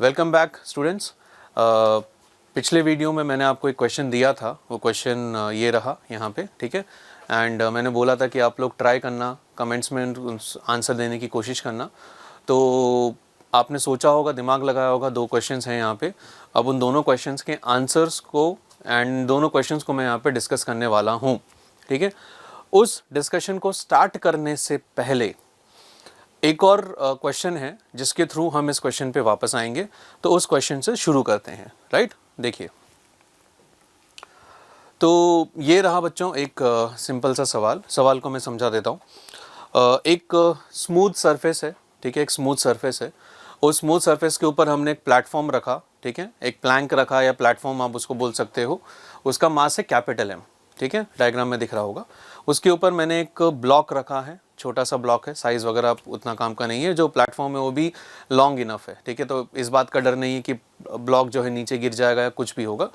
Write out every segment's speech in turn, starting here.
Welcome back students. पिछले video में मैंने आपको एक क्वेश्चन दिया था, वो क्वेश्चन ये रहा यहाँ पे, ठीक है। एंड मैंने बोला था कि आप लोग ट्राई करना, कमेंट्स में आंसर देने की कोशिश करना। तो आपने सोचा होगा, दिमाग लगाया होगा, दो क्वेश्चंस हैं यहाँ पे। अब उन दोनों क्वेश्चंस के आंसर्स को एंड दोनों क्वेश्चंस को मैं यहाँ पे डिस्कस करने वाला हूँ, ठीक है। उस डिस्कशन को स्टार्ट करने से पहले एक और क्वेश्चन है जिसके थ्रू हम इस क्वेश्चन पे वापस आएंगे। तो उस क्वेश्चन से शुरू करते हैं, राइट। देखिए, तो ये रहा बच्चों एक सिंपल सा सवाल को मैं समझा देता हूँ। एक स्मूथ सरफेस है, ठीक है, एक स्मूथ सरफेस है। उस स्मूथ सरफेस के ऊपर हमने एक प्लेटफॉर्म रखा, ठीक है, एक प्लैंक रखा या प्लेटफॉर्म आप उसको बोल सकते हो। उसका मास है कैपिटल M, ठीक है, डायग्राम में दिख रहा होगा। उसके ऊपर मैंने एक ब्लॉक रखा है, छोटा सा ब्लॉक है, साइज़ वगैरह आप उतना काम का नहीं है। जो प्लेटफॉर्म है वो भी लॉन्ग इनफ है, ठीक है। तो इस बात का डर नहीं है कि ब्लॉक जो है नीचे गिर जाएगा या कुछ भी होगा।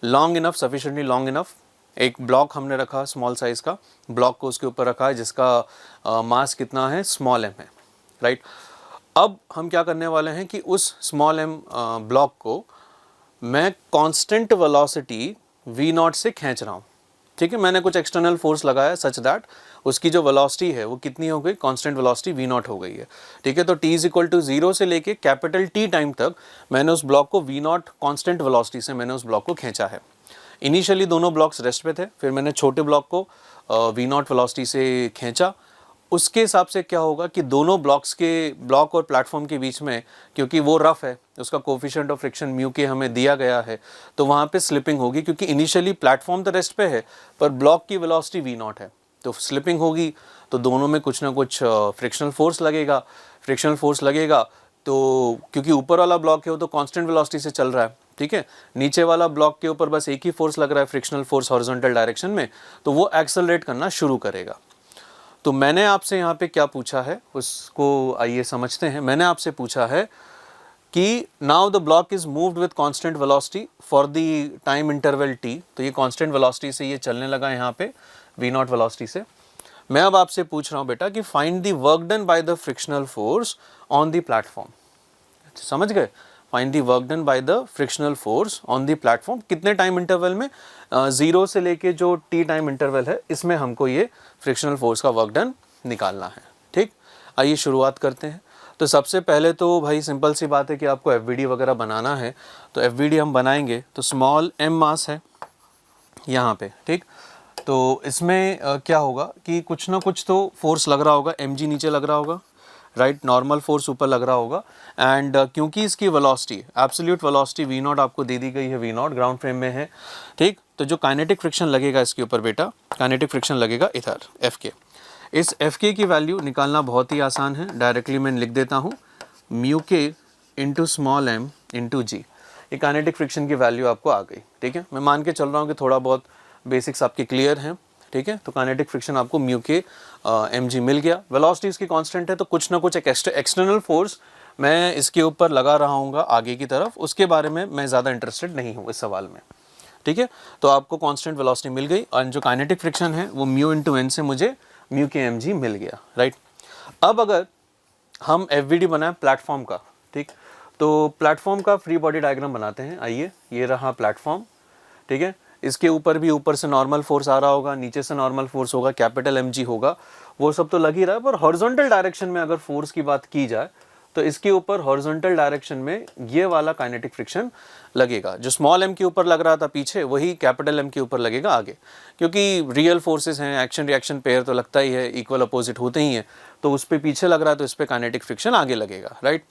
Long enough, sufficiently long enough. एक ब्लॉक हमने रखा स्मॉल साइज़ का, ब्लॉक को उसके ऊपर रखा है जिसका मास कितना है, स्मॉल m है, राइट। अब हम क्या करने वाले हैं कि उस स्मॉल m ब्लॉक को मैं कांस्टेंट वेलोसिटी v0 से खींच रहा हूँ, ठीक है। मैंने कुछ एक्सटर्नल फोर्स लगाया सच दैट उसकी जो वेलोसिटी है वो कितनी हो गई, कांस्टेंट वेलोसिटी v0 हो गई है, ठीक है। तो t = 0 से लेके कैपिटल T टाइम तक मैंने उस ब्लॉक को v0 कांस्टेंट वेलोसिटी से मैंने उस ब्लॉक को खींचा है। इनिशियली दोनों ब्लॉक्स रेस्ट पे थे, फिर मैंने छोटे ब्लॉक को v0 वेलोसिटी से खींचा। उसके हिसाब से क्या होगा कि दोनों ब्लॉक और प्लेटफॉर्म के बीच में, क्योंकि वो रफ है, उसका कोफिशिएंट ऑफ फ्रिक्शन म्यू के हमें दिया गया है, तो वहाँ पे स्लिपिंग होगी। क्योंकि इनिशियली प्लेटफॉर्म तो रेस्ट पे है पर ब्लॉक की वेलोसिटी v0 है, तो स्लिपिंग होगी। तो दोनों में कुछ ना कुछ फ्रिक्शनल फोर्स लगेगा। तो क्योंकि ऊपर वाला ब्लॉक है वो तो कांस्टेंट वेलोसिटी से चल रहा है, ठीक है। नीचे वाला ब्लॉक के ऊपर बस एक ही फोर्स लग रहा है, फ्रिक्शनल फोर्स हॉरिजॉन्टल डायरेक्शन में, तो वो एक्सेलरेट करना शुरू करेगा। तो मैंने आपसे यहाँ पे क्या पूछा है उसको आइए समझते हैं। मैंने आपसे पूछा है कि now the block is moved with constant velocity for the time interval t। तो ये कांस्टेंट वेलोसिटी से ये चलने लगा यहाँ पे v0 वेलोसिटी से। मैं अब आपसे पूछ रहा हूँ बेटा कि find the work done by the frictional force on the platform. समझ गए? Find the work done by the frictional force on the platform. कितने टाइम इंटरवल में? 0 से लेके जो t टाइम इंटरवल है इसमें हमको ये फ्रिक्शनल फोर्स का वर्क डन निकालना है, ठीक। आइए शुरुआत करते हैं। तो सबसे पहले तो भाई सिंपल सी बात है कि आपको FVD वगैरह बनाना है। तो FVD हम बनाएंगे तो स्मॉल m मास है यहाँ पे, ठीक। तो इसमें क्या होगा कि कुछ ना कुछ तो फोर्स लग रहा होगा, mg नीचे लग रहा होगा, राइट, नॉर्मल फोर्स ऊपर लग रहा होगा। एंड क्योंकि इसकी वेलोसिटी, एब्सोल्यूट वेलोसिटी v0 आपको दे दी गई है, v0 ग्राउंड फ्रेम में है, ठीक। तो जो काइनेटिक फ्रिक्शन लगेगा इसके ऊपर बेटा, काइनेटिक फ्रिक्शन लगेगा इधर Fk। इस Fk की वैल्यू निकालना बहुत ही आसान है। डायरेक्टली मैं लिख देता हूँ म्यू के इंटू स्मॉल m इंटू जी। ये काइनेटिक फ्रिक्शन की वैल्यू आपको आ गई, ठीक है। मैं मान के चल रहा हूँ कि थोड़ा बहुत बेसिक्स आपके क्लियर हैं, ठीक है। तो काइनेटिक फ्रिक्शन आपको म्यू के mg मिल गया। वेलोसिटी इसकी कांस्टेंट है, तो कुछ ना कुछ एक एक्सटर्नल फोर्स मैं इसके ऊपर लगा रहा हूँ आगे की तरफ, उसके बारे में मैं ज़्यादा इंटरेस्टेड नहीं हूँ इस सवाल में, ठीक है। तो आपको कांस्टेंट वेलोसिटी मिल गई और जो काइनेटिक फ्रिक्शन है वो म्यू इंटू एन से मुझे म्यू के mg मिल गया, राइट। अब अगर हम FVD बनाए प्लेटफॉर्म का, ठीक, तो प्लेटफॉर्म का फ्री बॉडी डायग्राम बनाते हैं। आइए, ये रहा प्लेटफॉर्म, ठीक है। इसके ऊपर भी ऊपर से नॉर्मल फोर्स आ रहा होगा, नीचे से नॉर्मल फोर्स होगा, कैपिटल mg होगा, वो सब तो लग ही रहा है। पर हॉरिजॉन्टल डायरेक्शन में अगर फोर्स की बात की जाए तो इसके ऊपर हॉरिजॉन्टल डायरेक्शन में ये वाला काइनेटिक फ्रिक्शन लगेगा। जो स्मॉल m के ऊपर लग रहा था पीछे, वही कैपिटल M के ऊपर लगेगा आगे। क्योंकि रियल फोर्सेस हैं, एक्शन रिएक्शन पेयर तो लगता ही है, इक्वल अपोजिट होते ही हैं, तो उस पर पीछे लग रहा है तो इस पर काइनेटिक फ्रिक्शन आगे लगेगा, राइट।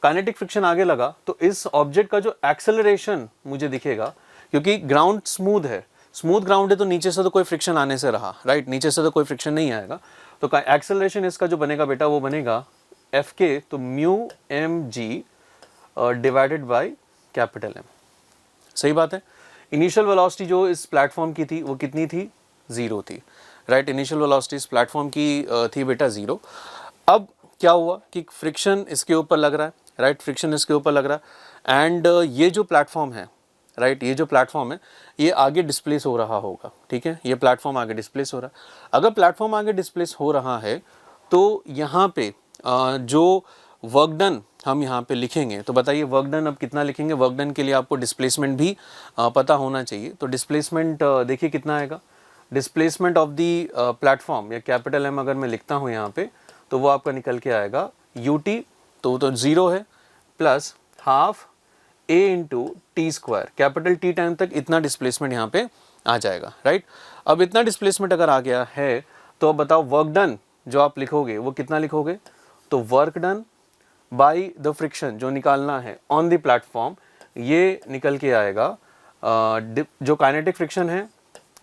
काइनेटिक फ्रिक्शन आगे लगा तो इस ऑब्जेक्ट का जो एक्सेलरेशन मुझे दिखेगा, क्योंकि ग्राउंड स्मूथ है, स्मूथ ग्राउंड है, तो नीचे से तो कोई फ्रिक्शन आने से रहा, राइट, नीचे से तो कोई फ्रिक्शन नहीं आएगा। तो एक्सेलरेशन इसका जो बनेगा बेटा वो बनेगा Fk, तो mu mg divided by capital M। सही बात है। इनिशियल वेलोसिटी जो इस प्लेटफॉर्म की थी वो कितनी थी? 0 थी, राइट। इनिशियल वेलोसिटी इस प्लेटफॉर्म की थी बेटा 0। अब क्या हुआ कि फ्रिक्शन इसके ऊपर लग रहा है, राइट, फ्रिक्शन इसके ऊपर लग रहा है। एंड ये जो प्लेटफॉर्म है, राइट, ये जो प्लेटफॉर्म है ये आगे डिस्प्लेस हो रहा होगा, ठीक है। ये प्लेटफॉर्म आगे डिस्प्लेस हो रहा है। अगर प्लेटफॉर्म आगे डिस्प्लेस हो रहा है तो यहाँ पे जो वर्क डन हम यहाँ पे लिखेंगे, तो बताइए वर्क डन अब कितना लिखेंगे। वर्क डन के लिए आपको डिस्प्लेसमेंट भी पता होना चाहिए। तो डिस्प्लेसमेंट देखिए कितना आएगा। डिस्प्लेसमेंट ऑफ दी प्लेटफॉर्म या कैपिटल एम अगर मैं लिखता हूँ यहाँ पे, तो वो आपका निकल के आएगा यू टी, तो 0 है, plus half a into t square, capital T time तक इतना डिस्प्लेसमेंट यहाँ पे आ जाएगा, राइट। अब इतना डिस्प्लेसमेंट अगर आ गया है तो अब बताओ वर्क डन जो आप लिखोगे वो कितना लिखोगे। तो work done by the friction जो निकालना है ऑन द प्लेटफॉर्म, ये निकल के आएगा जो काइनेटिक फ्रिक्शन है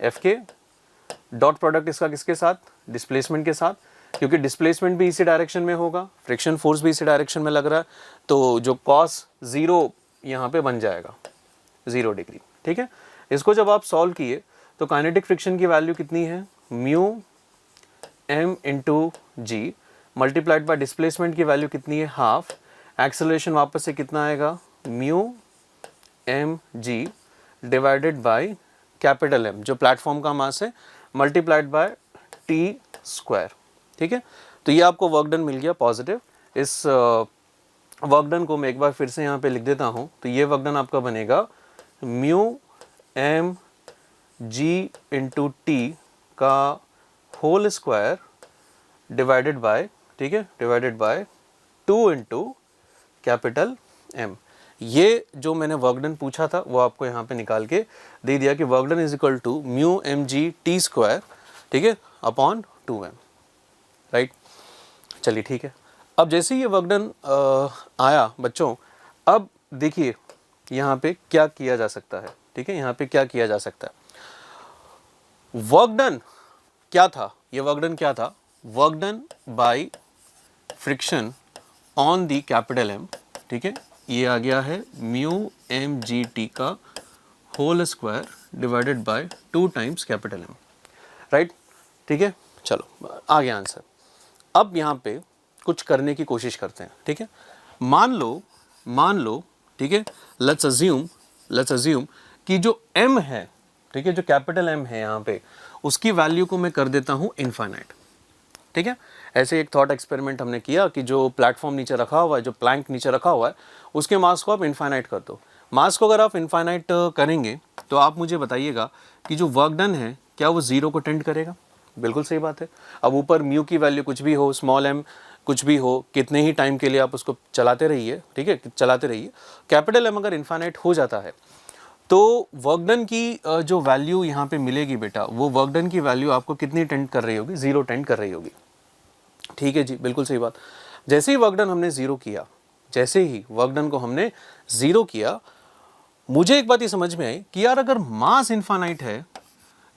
एफ के, डॉट प्रोडक्ट इसका किसके साथ, डिस्प्लेसमेंट के साथ, क्योंकि डिस्प्लेसमेंट भी इसी डायरेक्शन में होगा, फ्रिक्शन फोर्स भी इसी डायरेक्शन में लग रहा है, तो जो कॉस 0 यहाँ पे बन जाएगा 0 डिग्री, ठीक है। इसको जब आप सॉल्व किए तो काइनेटिक फ्रिक्शन की वैल्यू कितनी है, mu M into G multiplied by displacement की वैल्यू कितनी है, हाफ, एक्सेलरेशन वापस से कितना आएगा, mu M G divided by capital M जो प्लेटफॉर्म का मास है, मल्टीप्लाइड बाय टी स्क्वायर, ठीक है। तो ये आपको वर्क डन मिल गया पॉजिटिव। इस वर्क डन को मैं एक बार फिर से यहाँ पे लिख देता हूँ। तो ये वर्क डन आपका बनेगा mu M G into T का होल स्क्वायर डिवाइडेड बाय, ठीक है, divided by 2 into capital M. ये जो मैंने वर्क डन पूछा था वो आपको यहाँ पे निकाल के दे दिया कि work done is equal to mu M G T square, ठीक है, अपॉन 2m, राइट। चलिए ठीक है। अब जैसे ही ये वर्क डन आया बच्चों, अब देखिए यहाँ पे क्या किया जा सकता है, ठीक है, यहाँ पे क्या किया जा सकता है। वर्क डन क्या था, ये वर्क डन क्या था, work done by friction on the capital M, ठीक है, ये आ गया है म्यू एम जी टी का whole square divided by 2 times capital M, right, ठीक है। चलो आ गया आंसर। अब यहाँ पे कुछ करने की कोशिश करते हैं, ठीक है। मान लो, ठीक है, लेट्स अज्यूम कि जो m है, ठीक है, जो कैपिटल M है यहाँ पे, उसकी वैल्यू को मैं कर देता हूँ इनफाइनाइट, ठीक है। ऐसे एक थॉट एक्सपेरिमेंट हमने किया कि जो प्लेटफॉर्म नीचे रखा हुआ है, जो प्लैंक नीचे रखा हुआ है, उसके मास को आप इनफाइनाइट कर दो। मास को अगर आप इनफाइनाइट करेंगे तो आप मुझे बताइएगा कि जो वर्क डन है क्या वो 0 को टेंड करेगा। बिल्कुल सही बात है। अब ऊपर म्यू की वैल्यू कुछ भी हो, स्मॉल m कुछ भी हो, कितने ही टाइम के लिए आप उसको चलाते रहिए, ठीक है, चलाते रहिए। कैपिटल M अगर इनफाइनाइट हो जाता है तो वर्क डन की जो वैल्यू यहाँ पे मिलेगी बेटा, वो वर्क डन की वैल्यू आपको कितनी टेंड कर रही होगी, 0 टेंड कर रही होगी, ठीक है जी, बिल्कुल सही बात। जैसे ही वर्क डन हमने 0 किया, जैसे ही वर्क डन को हमने 0 किया, मुझे एक बात ये समझ में आई कि यार अगर मास इनफाइनाइट है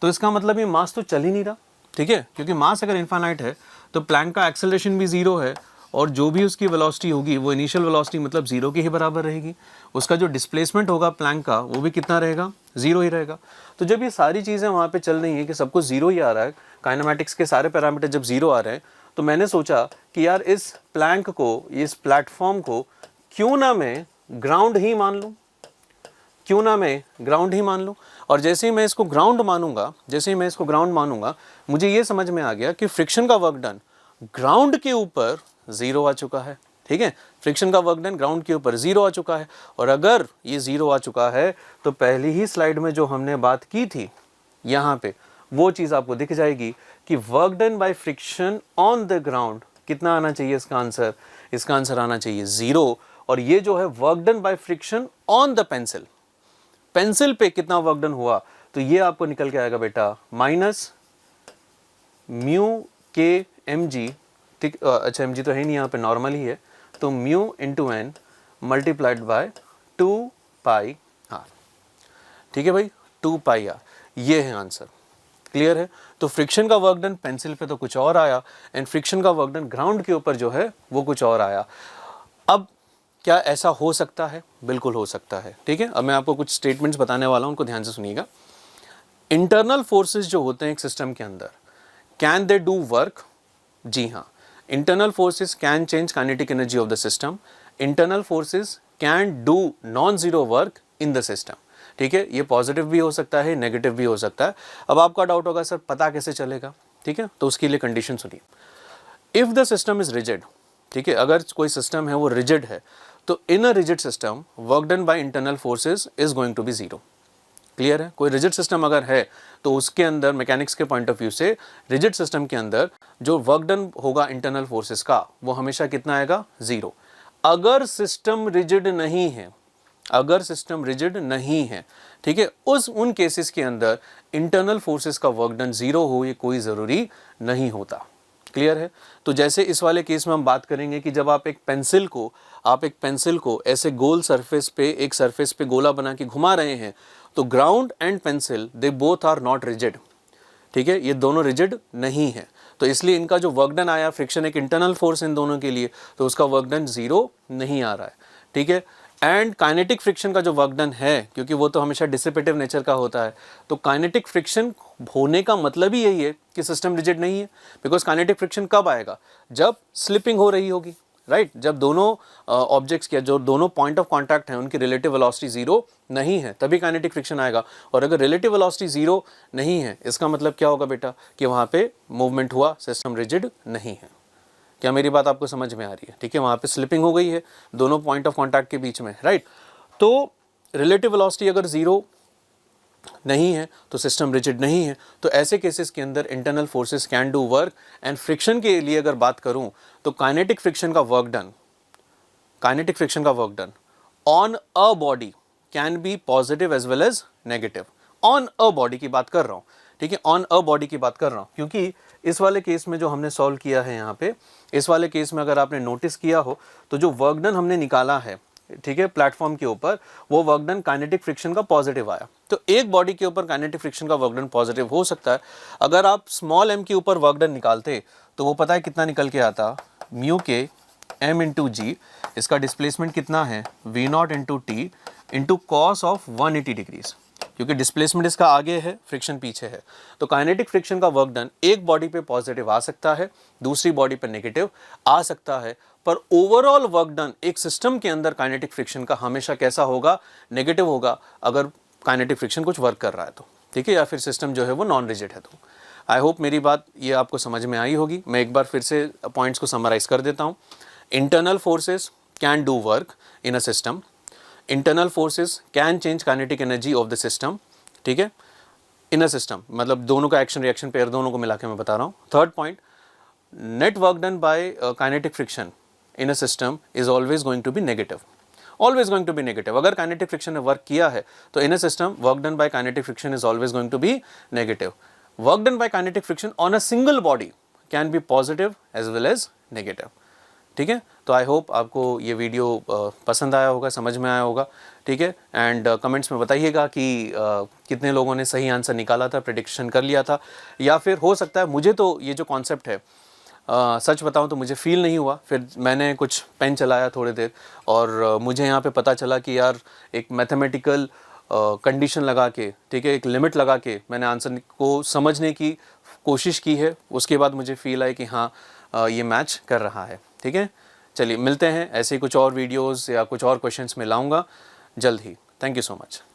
तो इसका मतलब ये मास तो चल ही नहीं रहा, ठीक है, क्योंकि मास अगर इनफाइनाइट है तो प्लैंक का एक्सेलरेशन भी 0 है और जो भी उसकी वेलोसिटी होगी वो इनिशियल वेलोसिटी मतलब 0 के ही बराबर रहेगी। उसका जो डिस्प्लेसमेंट होगा प्लैंक का वो भी कितना रहेगा, 0 ही रहेगा। तो जब ये सारी चीज़ें वहाँ पे चल रही हैं कि सब कुछ 0 ही आ रहा है, काइनेमैटिक्स के सारे पैरामीटर जब 0 आ रहे हैं, तो मैंने सोचा कि यार इस प्लैंक को, इस प्लेटफॉर्म को क्यों ना मैं ग्राउंड ही मान लूँ, क्यों ना मैं ग्राउंड ही मान लूँ। और जैसे ही मैं इसको ग्राउंड मानूंगा, मुझे ये समझ में आ गया कि फ्रिक्शन का वर्क डन ग्राउंड के ऊपर 0 आ चुका है, ठीक है, फ्रिक्शन का वर्क डन ग्राउंड के ऊपर 0 आ चुका है। और अगर ये 0 आ चुका है तो पहली ही स्लाइड में जो हमने बात की थी यहाँ पे, वो चीज़ आपको दिख जाएगी कि work done by friction on the ground कितना आना चाहिए, इसका आंसर आना चाहिए 0। और ये जो है work done by friction on the pencil पे कितना वर्क डन हुआ, तो ये आपको निकल के आएगा बेटा माइनस म्यू के एम जी, ठीक, अच्छा एम जी तो है नहीं यहाँ पे, नॉर्मल ही है, तो mu into N multiplied by 2 pi R, ठीक है भाई, 2 पाई आर, ये है आंसर। क्लियर है। तो फ्रिक्शन का वर्क डन पेंसिल पे तो कुछ और आया एंड फ्रिक्शन का वर्क डन ग्राउंड के ऊपर जो है वो कुछ और आया। अब क्या ऐसा हो सकता है? बिल्कुल हो सकता है। ठीक है, अब मैं आपको कुछ स्टेटमेंट्स बताने वाला हूं, उनको ध्यान से सुनिएगा। इंटरनल फोर्सेस जो होते हैं एक सिस्टम के अंदर, कैन दे डू वर्क? जी हाँ, internal forces can change kinetic energy of the system. Internal forces can do non zero work in the system. ठीक है, ये पॉजिटिव भी हो सकता है, नेगेटिव भी हो सकता है। अब आपका डाउट होगा सर पता कैसे चलेगा? ठीक है, तो उसके लिए कंडीशन सुनिए। If the system is rigid, ठीक है, अगर कोई सिस्टम है वो रिजिड है तो in a rigid system work done by internal forces is going to be zero. Clear है? कोई रिजिड सिस्टम अगर है तो उसके अंदर मैकेनिक्स के पॉइंट ऑफ व्यू से रिजिड सिस्टम के अंदर जो वर्क डन होगा इंटरनल फोर्सेस का वो हमेशा कितना आएगा? जीरो। अगर सिस्टम रिजिड नहीं है, अगर सिस्टम रिजिड नहीं है, ठीक है, उन केसेस के अंदर इंटरनल फोर्सेस का वर्क डन जीरो हो ये कोई ज़रूरी नहीं होता। क्लियर है? तो जैसे इस वाले केस में हम बात करेंगे कि जब आप एक पेंसिल को ऐसे गोल सरफेस पे, एक सरफेस पे गोला बना के घुमा रहे हैं तो ground and pencil they both are not rigid. ठीक है, ये दोनों रिजिड नहीं है, तो इसलिए इनका जो वर्क डन आया, फ्रिक्शन एक इंटरनल फोर्स इन दोनों के लिए, तो उसका वर्क डन जीरो नहीं आ रहा है। ठीक है, एंड काइनेटिक फ्रिक्शन का जो वर्क डन है, क्योंकि वो तो हमेशा डिसिपेटिव नेचर का होता है, तो काइनेटिक फ्रिक्शन होने का मतलब ही यही है कि सिस्टम रिजिड नहीं है। बिकॉज काइनेटिक फ्रिक्शन कब आएगा? जब स्लिपिंग हो रही होगी, राइट? जब दोनों ऑब्जेक्ट्स के जो दोनों पॉइंट ऑफ कांटेक्ट हैं उनकी रिलेटिव वेलोसिटी जीरो नहीं है, तभी काइनेटिक फ्रिक्शन आएगा। और अगर रिलेटिव वेलोसिटी जीरो नहीं है, इसका मतलब क्या होगा बेटा? कि वहाँ पे मूवमेंट हुआ, सिस्टम रिजिड नहीं है। क्या मेरी बात आपको समझ में आ रही है? ठीक है, वहाँ पे स्लिपिंग हो गई है दोनों पॉइंट ऑफ कांटेक्ट के बीच में, राइट? तो रिलेटिव वेलोसिटी अगर जीरो नहीं है तो सिस्टम रिजिड नहीं है। तो ऐसे केसेस के अंदर internal forces can do work. And friction के लिए अगर बात करूं तो काइनेटिक फ्रिक्शन का work done on a body can be positive as well as negative. On a body की बात कर रहा हूं, ठीक है, ऑन अ बॉडी की बात कर रहा हूं, क्योंकि इस वाले केस में जो हमने सॉल्व किया है यहाँ पे, इस वाले केस में अगर आपने नोटिस किया हो तो जो वर्क डन हमने निकाला है, ठीक है, प्लेटफॉर्म के ऊपर, वो वर्क डन काइनेटिक फ्रिक्शन का पॉजिटिव आया। तो एक बॉडी के ऊपर काइनेटिक फ्रिक्शन का वर्क डन पॉजिटिव हो सकता है। अगर आप स्मॉल m के ऊपर वर्क डन निकालते तो वो पता है कितना निकल के आता? म्यू के m इंटू जी, इसका डिस्प्लेसमेंट कितना है? v not into T into cos of 180 degrees, क्योंकि डिस्प्लेसमेंट इसका आगे है, फ्रिक्शन पीछे है। तो काइनेटिक फ्रिक्शन का वर्क डन एक बॉडी पे पॉजिटिव आ सकता है, दूसरी बॉडी पे नेगेटिव आ सकता है, पर ओवरऑल वर्क डन एक सिस्टम के अंदर काइनेटिक फ्रिक्शन का हमेशा कैसा होगा? नेगेटिव होगा, अगर काइनेटिक फ्रिक्शन कुछ वर्क कर रहा है तो, ठीक है, या फिर सिस्टम जो है वो नॉन रिजिड है तो। आई होप मेरी बात ये आपको समझ में आई होगी। मैं एक बार फिर से पॉइंट्स को समराइज कर देता हूँ। Internal forces can do work in a system, internal forces can change kinetic energy of the system, ठीक है, इन अ सिस्टम, मतलब दोनों का एक्शन रिएक्शन पेयर दोनों को मिला के मैं बता रहा हूँ। Third point, net work done by kinetic friction in a system is always going to be negative, always going to be negative. अगर काइनेटिक फ्रिक्शन ने वर्क किया है तो in a system work done by kinetic friction is always going to be negative. Work done by kinetic friction on a single body can be positive as well as negative. ठीक है, तो I hope आपको ये video पसंद आया होगा, समझ में आया होगा, ठीक है। एंड कमेंट्स में बताइएगा कि कितने लोगों ने सही आंसर निकाला था, प्रेडिक्शन कर लिया था, या फिर हो सकता है मुझे तो ये जो कॉन्सेप्ट है सच बताऊं तो मुझे फील नहीं हुआ। फिर मैंने कुछ पेन चलाया थोड़ी देर और मुझे यहाँ पे पता चला कि यार एक मैथमेटिकल कंडीशन लगा के, ठीक है, एक लिमिट लगा के मैंने आंसर को समझने की कोशिश की है। उसके बाद मुझे फील आया कि हाँ ये मैच कर रहा है। ठीक है, चलिए मिलते हैं, ऐसे कुछ और वीडियोस या कुछ और क्वेश्चंस में लाऊंगा जल्द ही। Thank you so much.